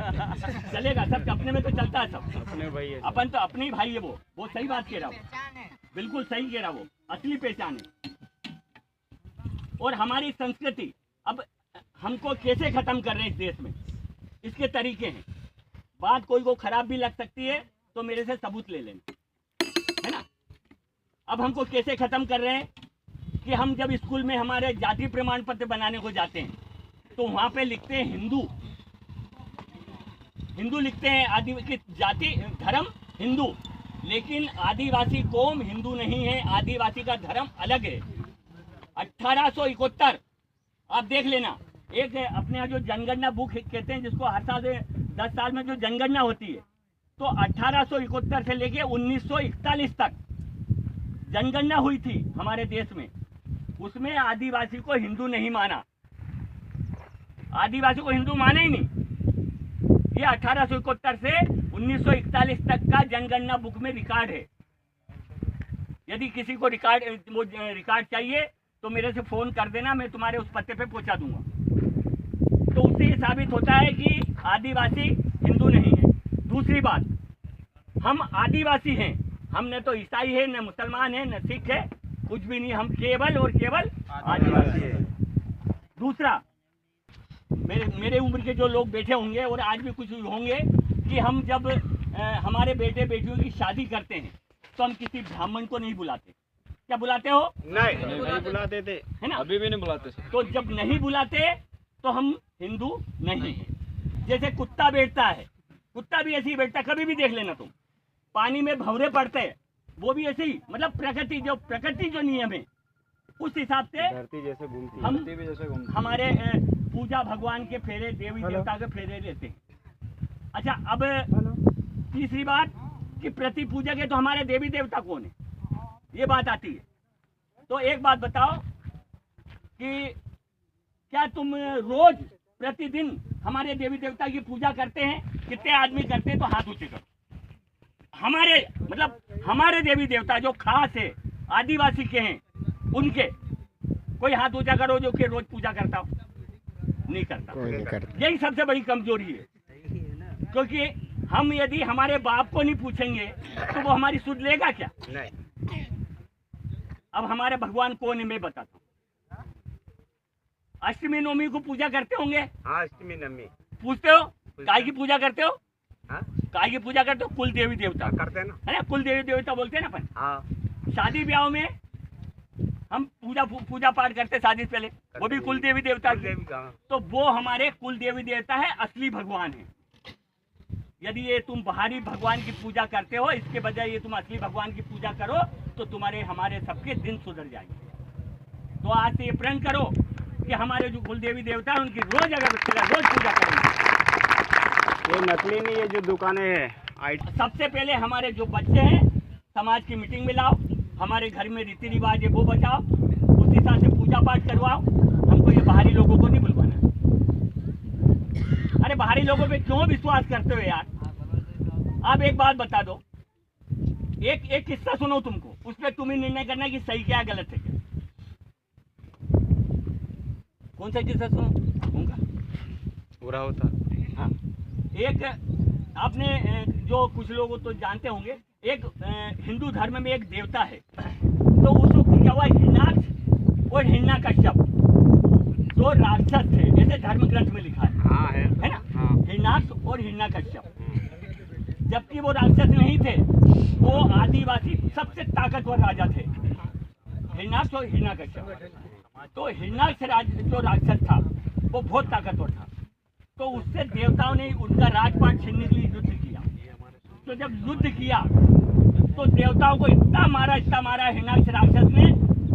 चलेगा, सब अपने में तो चलता है, सब अपने भाई है, अपन तो अपने ही भाई है। वो सही बात कह रहा हूँ, बिल्कुल सही कह रहा, वो असली पहचान है। और हमारी संस्कृति अब हमको कैसे खत्म कर रहे हैं इस देश में, इसके तरीके हैं। बात कोई को खराब भी लग सकती है तो मेरे से सबूत ले लेना, है ना। अब हमको कैसे खत्म कर रहे हैं कि हम जब स्कूल में हमारे जाति प्रमाण पत्र बनाने को जाते हैं तो वहाँ पे लिखते हैं हिंदू, हिंदू लिखते हैं, आदिवासी जाति धर्म हिंदू, लेकिन आदिवासी कौम हिंदू नहीं है, आदिवासी का धर्म अलग है। 1871 आप देख लेना, एक अपने यहाँ जो जनगणना बुक कहते हैं जिसको हर साल 10 साल में जो जनगणना होती है, तो 1871 से लेके 1941 तक जनगणना हुई थी हमारे देश में। उसमें आदिवासी को हिंदू नहीं माना, आदिवासी को हिंदू माना ही नहीं। ये 1871 से 1941 तक का जनगणना बुक में रिकॉर्ड है। यदि किसी को रिकॉर्ड चाहिए तो मेरे से फोन कर देना, मैं तुम्हारे उस पते पे पहुंचा दूंगा। तो उससे ये साबित होता है कि आदिवासी हिंदू नहीं है। दूसरी बात, हम आदिवासी हैं, हम न तो ईसाई है, न मुसलमान है, न सिख है, कुछ भी नहीं, हम केवल और केवल आदिवासी है। दूसरा, मेरे उम्र के जो लोग बैठे होंगे और आज भी कुछ होंगे कि हम जब हमारे बेटे बेटियों की शादी करते हैं तो हम किसी ब्राह्मण को नहीं बुलाते। क्या बुलाते हो? नहीं बुलाते थे, है ना, अभी भी नहीं बुलाते। तो जब नहीं बुलाते तो हम हिंदू नहीं हैं। जैसे कुत्ता बैठता है, कुत्ता भी ऐसे ही बैठता है, कभी भी देख लेना तुम, पानी में भंवरे पड़ते हैं, वो भी ऐसे ही, मतलब प्रकृति जो नियम है उस हिसाब से धरती जैसे घूमती है, हम धरती भी जैसे घूमती है। हमारे पूजा भगवान के फेरे, देवी देवता के फेरे लेते हैं। अच्छा, अब तीसरी बात कि प्रति पूजक है तो हमारे देवी देवता कौन है, ये बात आती है। तो एक बात बताओ कि क्या तुम रोज प्रतिदिन हमारे देवी देवता की पूजा करते हैं? कितने आदमी करते हैं? तो हाथ ऊंचे करो। हमारे मतलब हमारे देवी देवता जो खास है, आदिवासी के हैं, उनके कोई हाथ ऊंचा करो जो कि रोज पूजा करता हो। नहीं करता। यही सबसे बड़ी कमजोरी है, क्योंकि हम यदि हमारे बाप को नहीं पूछेंगे तो वो हमारी सुध लेगा क्या? नहीं। अब हमारे भगवान कौन है मैं बताता हूँ। अष्टमी नवमी को पूजा करते होंगे? हाँ, अष्टमी नवमी पूछते हो काय की पूजा करते हो? हाँ? काय की पूजा करते हो? कुल देवी देवता करते हैं ना, है ना, कुल देवी देवता बोलते हैं ना अपन। हाँ। शादी ब्याह में हम पूजा पाठ करते शादी से पहले, वो भी कुल देवी देवता की। तो वो हमारे कुल देवी देवता है, असली भगवान है। यदि ये तुम बाहरी भगवान की पूजा करते हो, इसके बजाय ये तुम असली भगवान की पूजा करो तो तुम्हारे हमारे सबके दिन सुधर जाएंगे। तो आज से ये प्रण करो कि हमारे जो कुल देवी देवता है उनकी रोज पूजा करेंगे। ये नकली नहीं है जो दुकानें हैं। सबसे पहले हमारे जो बच्चे हैं समाज की मीटिंग में लाओ, हमारे घर में रीति रिवाज है वो बचाओ, उस हिसाब से पूजा पाठ करवाओ। हमको ये बाहरी लोगों को नहीं बुलवाना। अरे बाहरी लोगों पे क्यों विश्वास करते हो यार? आप एक बात बता दो, एक किस्सा सुनो तुमको, उस पर तुम ही निर्णय करना कि सही क्या गलत है क्या। कौन सा किस्सा सुनो? उनका बुरा होता। हाँ, एक आपने जो कुछ लोग तो जानते होंगे, एक हिंदू धर्म में एक देवता है, तो उसको क्या हुआ, हिरण्याक्ष और हिरण्यकश्यप दो राक्षस थे, जैसे धर्म ग्रंथ में लिखा है। हाँ है ना, हाँ। हिरण्याक्ष और हिरण्यकश्यप, जबकि वो राक्षस नहीं थे, वो आदिवासी सबसे ताकतवर राजा थे, हिरण्याक्ष और हिरण्यकश्यप। तो हिरण्याक्ष जो राक्षस था वो बहुत ताकतवर था, तो उससे देवताओं ने उनका राजपाट छीनने के लिए युद्ध किया। तो जब युद्ध किया तो देवताओं को इतना मारा हिरण्याक्ष राक्षस ने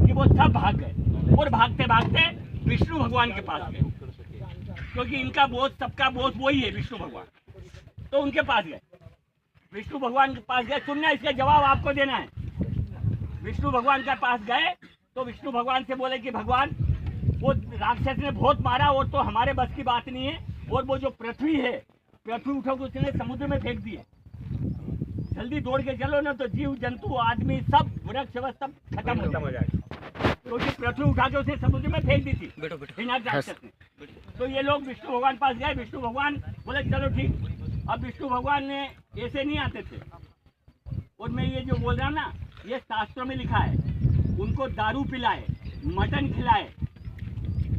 कि वो सब भाग गए, और भागते भागते विष्णु भगवान के पास गए, क्योंकि इनका बोझ, सबका बोझ वही है, विष्णु भगवान। तो उनके पास गए, विष्णु भगवान के पास गए। सुनना, इसका जवाब आपको देना है। विष्णु भगवान के पास गए तो विष्णु भगवान से बोले कि भगवान, वो राक्षस ने बहुत मारा और तो हमारे बस की बात नहीं है, और वो जो पृथ्वी है, पृथ्वी उठो के उसने समुद्र में फेंक दी है। जल्दी दौड़ के चलो ना, तो जीव जंतु आदमी सब वृक्ष सब खत्म हो जाएगा, क्योंकि पृथ्वी उठा के उसने समुद्र में फेंक दी थी हिरण्याक्ष राक्षस ने। तो ये लोग विष्णु भगवान पास गए। विष्णु भगवान बोले चलो ठीक। अब विष्णु भगवान ने ऐसे नहीं आते थे। और मैं ये जो बोल रहा हूँ ना, ये शास्त्रों में लिखा है, उनको दारू पिलाए, मटन खिलाए।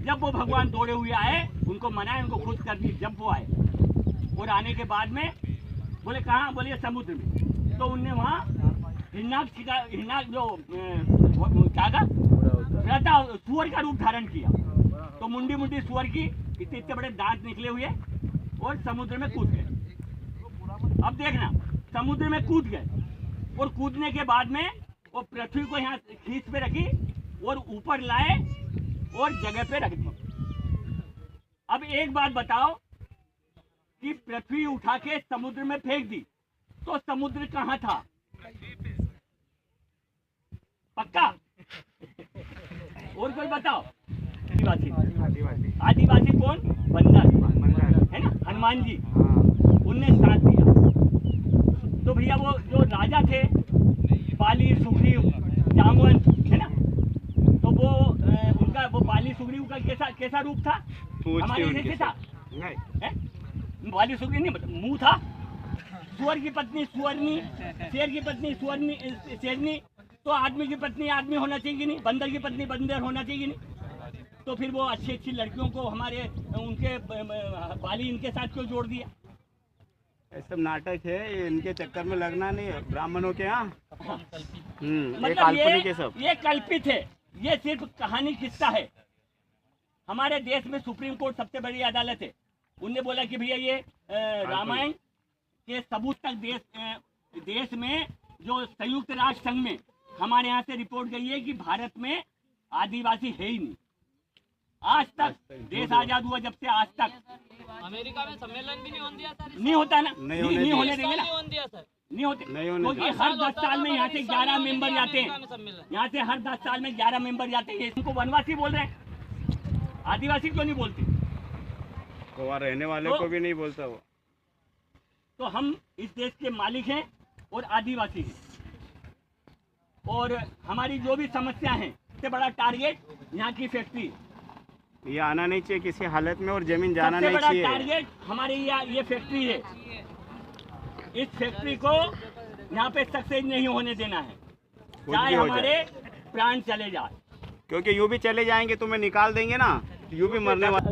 जब वो भगवान दौड़े हुए आए, उनको मनाए, उनको खुश कर दी। जब वो आए और आने के बाद में बोले कहाँ, बोले समुद्र में। तो उनने वहाँ हिरनाक जो क्या था, सुअर का रूप धारण किया। तो मुंडी मुंडी सुअर की, इतने इतने बड़े दांत निकले हुए, और समुद्र में कूद गए। अब देखना, समुद्र में कूद गए और कूदने के बाद में वो पृथ्वी को यहाँ खींच पे रखी और ऊपर लाए और जगह पे रख दी। अब एक बात बताओ कि पृथ्वी उठा के समुद्र में फेंक दी तो समुद्र कहाँ था? पक्का? और कोई बताओ। आदिवासी कौन? बंदर है ना, हनुमान जी, उनने साथ दिया। तो भैया वो जो राजा थे, बाली, सुग्रीव, जामवन, है ना, तो वो उनका वो बाली सुग्रीव का कैसा रूप था? हमारे जैसे था? बाली सुग्रीव नहीं, मुंह था। सुअर की पत्नी सुअरनी, शेर की पत्नी सुअरनी, शेरनी। तो आदमी की पत्नी आदमी होना चाहिए नहीं, बंदर की पत्नी बंदर होना चाहिए नहीं। तो फिर वो अच्छी अच्छी लड़कियों को हमारे उनके बाली इनके साथ क्यों जोड़ दिया? ये सब नाटक है, इनके चक्कर में लगना नहीं है ब्राह्मणों के यहाँ। मतलब ये कल्पित है, ये सिर्फ कहानी किस्सा है। हमारे देश में सुप्रीम कोर्ट सबसे बड़ी अदालत है। उनने बोला कि भैया ये रामायण के सबूत तक देश में जो संयुक्त राष्ट्र संघ में हमारे यहाँ से रिपोर्ट गई है कि भारत में आदिवासी है ही नहीं। आज तक देश आजाद हुआ जब से आज तक अमेरिका में सम्मेलन भी नहीं होने दिया सर। नहीं होता ना, नहीं होने देंगे ना, नहीं होते, क्योंकि हर 10 साल में यहाँ से 11 मेंबर जाते हैं। यहाँ से हर 10 साल में 11 मेंबर जाते हैं। इनको वनवासी बोल रहे हैं, आदिवासी क्यों नहीं बोलते? तो वहाँ रहने वाले को भी नहीं बोलता वो। तो हम इस देश के मालिक हैं और आदिवासी हैं, और हमारी जो भी समस्या है, सबसे बड़ा टारगेट यहाँ की फैक्ट्री। ये आना नहीं चाहिए किसी हालत में, और जमीन जाना नहीं सबसे चाहिए। बड़ा टारगेट हमारे यहाँ ये फैक्ट्री है। इस फैक्ट्री को यहाँ पे सक्सेस नहीं होने देना है, चाहे हमारे प्राण चले जाए। क्योंकि यूं भी चले जाएंगे, तुम्हें निकाल देंगे ना, यूं भी मरने वाले।